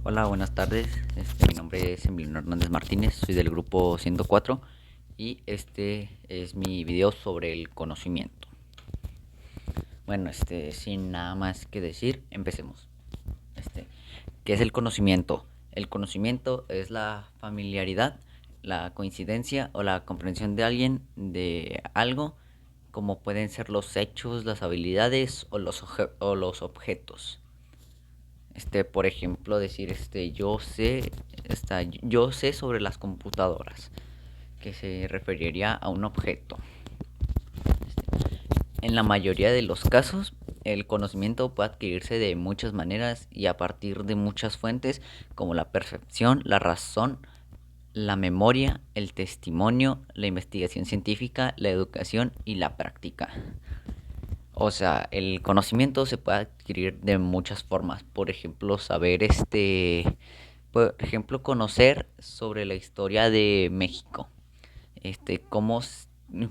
Hola, buenas tardes. Mi nombre es Emiliano Hernández Martínez, soy del grupo 104 y este es mi video sobre el conocimiento. Bueno, sin nada más que decir, empecemos. Este, ¿Qué es el conocimiento? El conocimiento es la familiaridad, la coincidencia o la comprensión de alguien de algo, como pueden ser los hechos, las habilidades o los objetos. Por ejemplo, decir, yo sé sobre las computadoras, que se referiría a un objeto. En la mayoría de los casos, el conocimiento puede adquirirse de muchas maneras y a partir de muchas fuentes, como la percepción, la razón, la memoria, el testimonio, la investigación científica, la educación y la práctica. O sea, el conocimiento se puede adquirir de muchas formas. Por ejemplo, conocer sobre la historia de México. Este, cómo,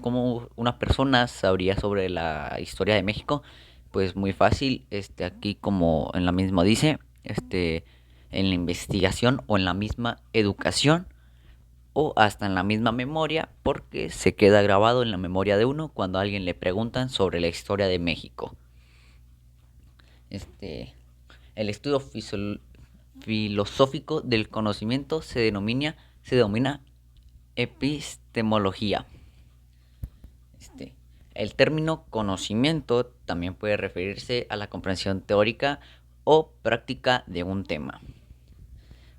cómo una persona sabría sobre la historia de México. Pues muy fácil, aquí como en la misma dice, en la investigación o en la misma educación o hasta en la misma memoria, porque se queda grabado en la memoria de uno cuando a alguien le preguntan sobre la historia de México. Este, el estudio filosófico del conocimiento se denomina epistemología. Este, el término conocimiento también puede referirse a la comprensión teórica o práctica de un tema.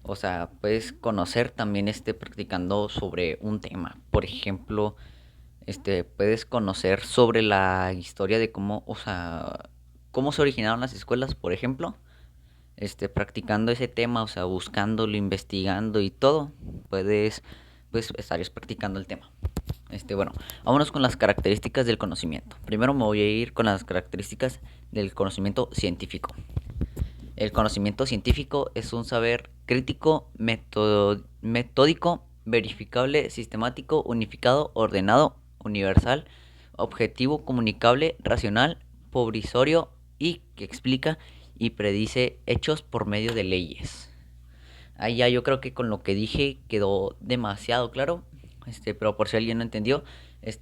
O sea, puedes conocer también practicando sobre un tema. Por ejemplo, puedes conocer sobre la historia de cómo se originaron las escuelas, por ejemplo. Practicando ese tema, o sea, buscándolo, investigando y todo, pues estarías practicando el tema. Bueno, vámonos con las características del conocimiento. Primero me voy a ir con las características del conocimiento científico. El conocimiento científico es un saber crítico, metódico, verificable, sistemático, unificado, ordenado, universal, objetivo, comunicable, racional, provisorio y que explica y predice hechos por medio de leyes. Ahí ya yo creo que con lo que dije quedó demasiado claro, pero por si alguien no entendió,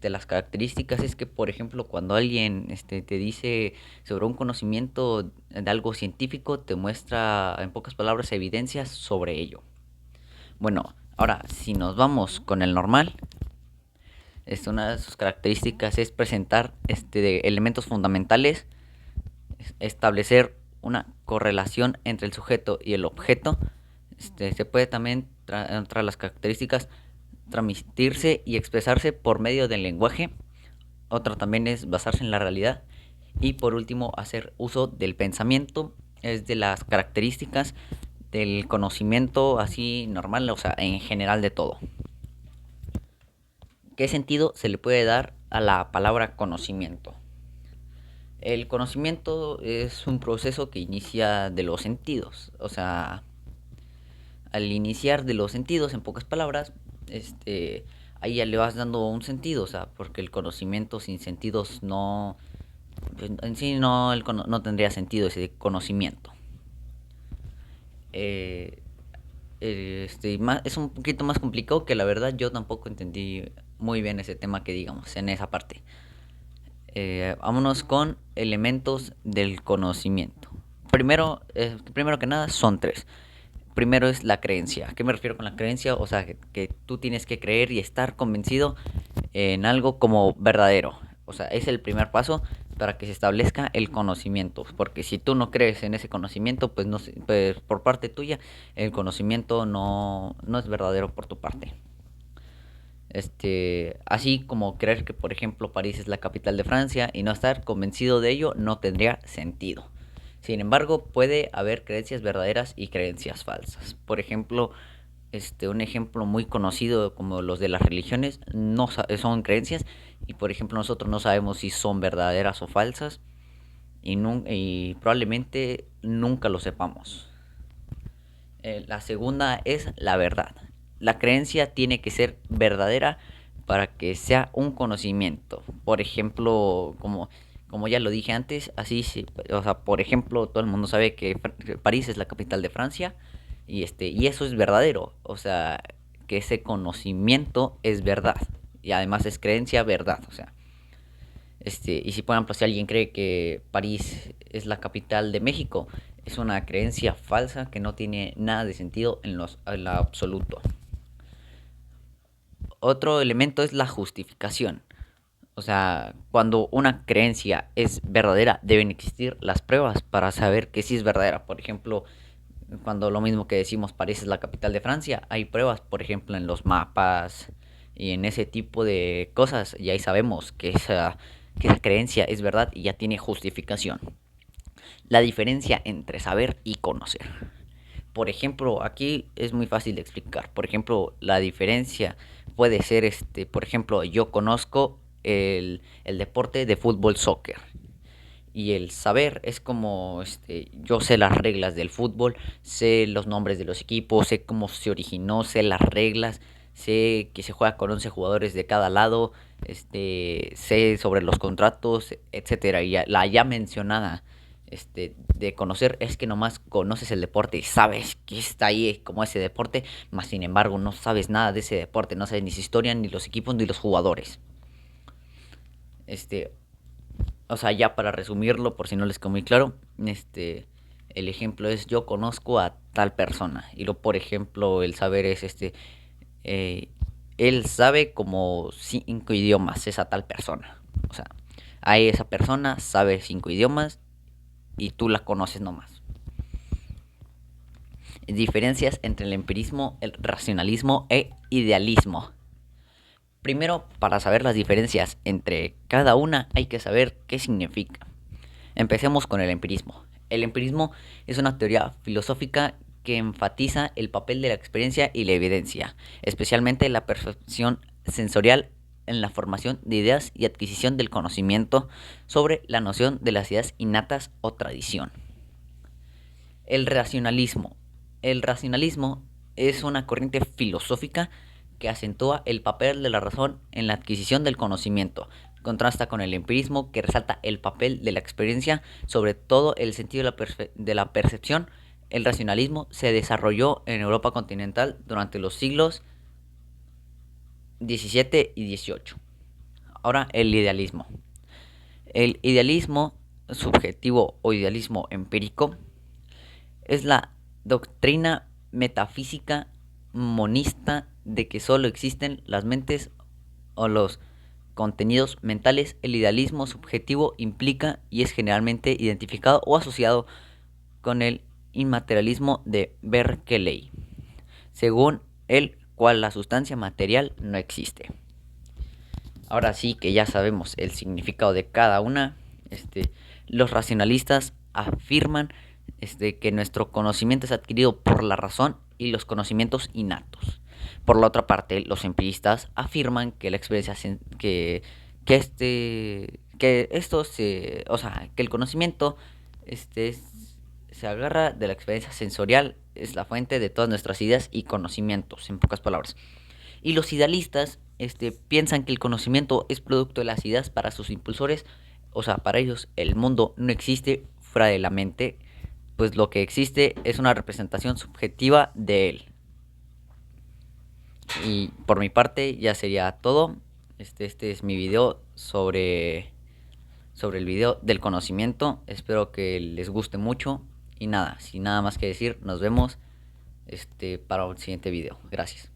las características es que, por ejemplo, cuando alguien te dice sobre un conocimiento de algo científico, te muestra en pocas palabras evidencias sobre ello. Bueno, ahora si nos vamos con el normal, una de sus características es presentar de elementos fundamentales, establecer una correlación entre el sujeto y el objeto. Se puede también, entre las características, transmitirse y expresarse por medio del lenguaje. Otra también es basarse en la realidad. Y por último, hacer uso del pensamiento. Es de las características del conocimiento así normal, o sea, en general de todo. ¿Qué sentido se le puede dar a la palabra conocimiento? El conocimiento es un proceso que inicia de los sentidos, o sea, al iniciar de los sentidos, en pocas palabras, ahí ya le vas dando un sentido, o sea, porque el conocimiento sin sentidos no, pues, en sí no tendría sentido ese conocimiento. Eh, es un poquito más complicado que la verdad yo tampoco entendí muy bien ese tema que digamos en esa parte. Vámonos con elementos del conocimiento. Primero que nada son tres. Primero es la creencia. ¿A qué me refiero con la creencia? O sea, que tú tienes que creer y estar convencido en algo como verdadero. O sea, es el primer paso para que se establezca el conocimiento. Porque si tú no crees en ese conocimiento, pues, no, pues por parte tuya, el conocimiento no es verdadero por tu parte. Así como creer que, por ejemplo, París es la capital de Francia y no estar convencido de ello no tendría sentido. Sin embargo, puede haber creencias verdaderas y creencias falsas. Por ejemplo, un ejemplo muy conocido como los de las religiones no son creencias y, por ejemplo, nosotros no sabemos si son verdaderas o falsas y probablemente nunca lo sepamos. La segunda es la verdad. La creencia tiene que ser verdadera para que sea un conocimiento. Por ejemplo, como ya lo dije antes, así sí, o sea, por ejemplo, todo el mundo sabe que París es la capital de Francia y eso es verdadero, o sea, que ese conocimiento es verdad y además es creencia verdad, o sea, y si por ejemplo si alguien cree que París es la capital de México, es una creencia falsa que no tiene nada de sentido en lo absoluto. Otro elemento es la justificación. O sea, cuando una creencia es verdadera, deben existir las pruebas para saber que sí es verdadera. Por ejemplo, cuando lo mismo que decimos París es la capital de Francia, hay pruebas, por ejemplo, en los mapas y en ese tipo de cosas, y ahí sabemos que esa creencia es verdad y ya tiene justificación. La diferencia entre saber y conocer. Por ejemplo, aquí es muy fácil de explicar. Por ejemplo, la diferencia puede ser, por ejemplo, yo conozco el deporte de fútbol soccer. Y el saber es como, yo sé las reglas del fútbol, sé los nombres de los equipos, sé cómo se originó, sé las reglas, sé que se juega con 11 jugadores de cada lado, sé sobre los contratos, etcétera. Y la ya mencionada, de conocer es que nomás conoces el deporte y sabes que está ahí como ese deporte, más sin embargo no sabes nada de ese deporte, no sabes ni su historia, ni los equipos, ni los jugadores. Este, o sea, ya para resumirlo, por si no les quedó muy claro, el ejemplo es yo conozco a tal persona. Y lo, por ejemplo, el saber es eh, él sabe como 5 idiomas, esa tal persona. O sea, ahí esa persona sabe 5 idiomas y tú la conoces nomás. Diferencias entre el empirismo, el racionalismo e idealismo. Primero, para saber las diferencias entre cada una hay que saber qué significa. Empecemos con el empirismo. El empirismo es una teoría filosófica que enfatiza el papel de la experiencia y la evidencia, especialmente la percepción sensorial en la formación de ideas y adquisición del conocimiento sobre la noción de las ideas innatas o tradición. El racionalismo. El racionalismo es una corriente filosófica que acentúa el papel de la razón en la adquisición del conocimiento. Contrasta con el empirismo, que resalta el papel de la experiencia sobre todo el sentido de la percepción. El racionalismo se desarrolló en Europa continental durante los siglos XVII y XVIII. Ahora, el idealismo. El idealismo subjetivo o idealismo empírico es la doctrina metafísica monista de que solo existen las mentes o los contenidos mentales. El idealismo subjetivo implica y es generalmente identificado o asociado con el inmaterialismo de Berkeley, según el cual la sustancia material no existe. Ahora sí que ya sabemos el significado de cada una. Los racionalistas afirman que nuestro conocimiento es adquirido por la razón y los conocimientos innatos. Por la otra parte, los empiristas afirman que la experiencia que esto se, o sea, que el conocimiento se agarra de la experiencia sensorial, es la fuente de todas nuestras ideas y conocimientos, en pocas palabras. Y los idealistas piensan que el conocimiento es producto de las ideas para sus impulsores, o sea, para ellos el mundo no existe fuera de la mente, pues lo que existe es una representación subjetiva de él. Y por mi parte ya sería todo. Este es mi video sobre el video del conocimiento. Espero que les guste mucho. Y nada, sin nada más que decir, nos vemos para un siguiente video. Gracias.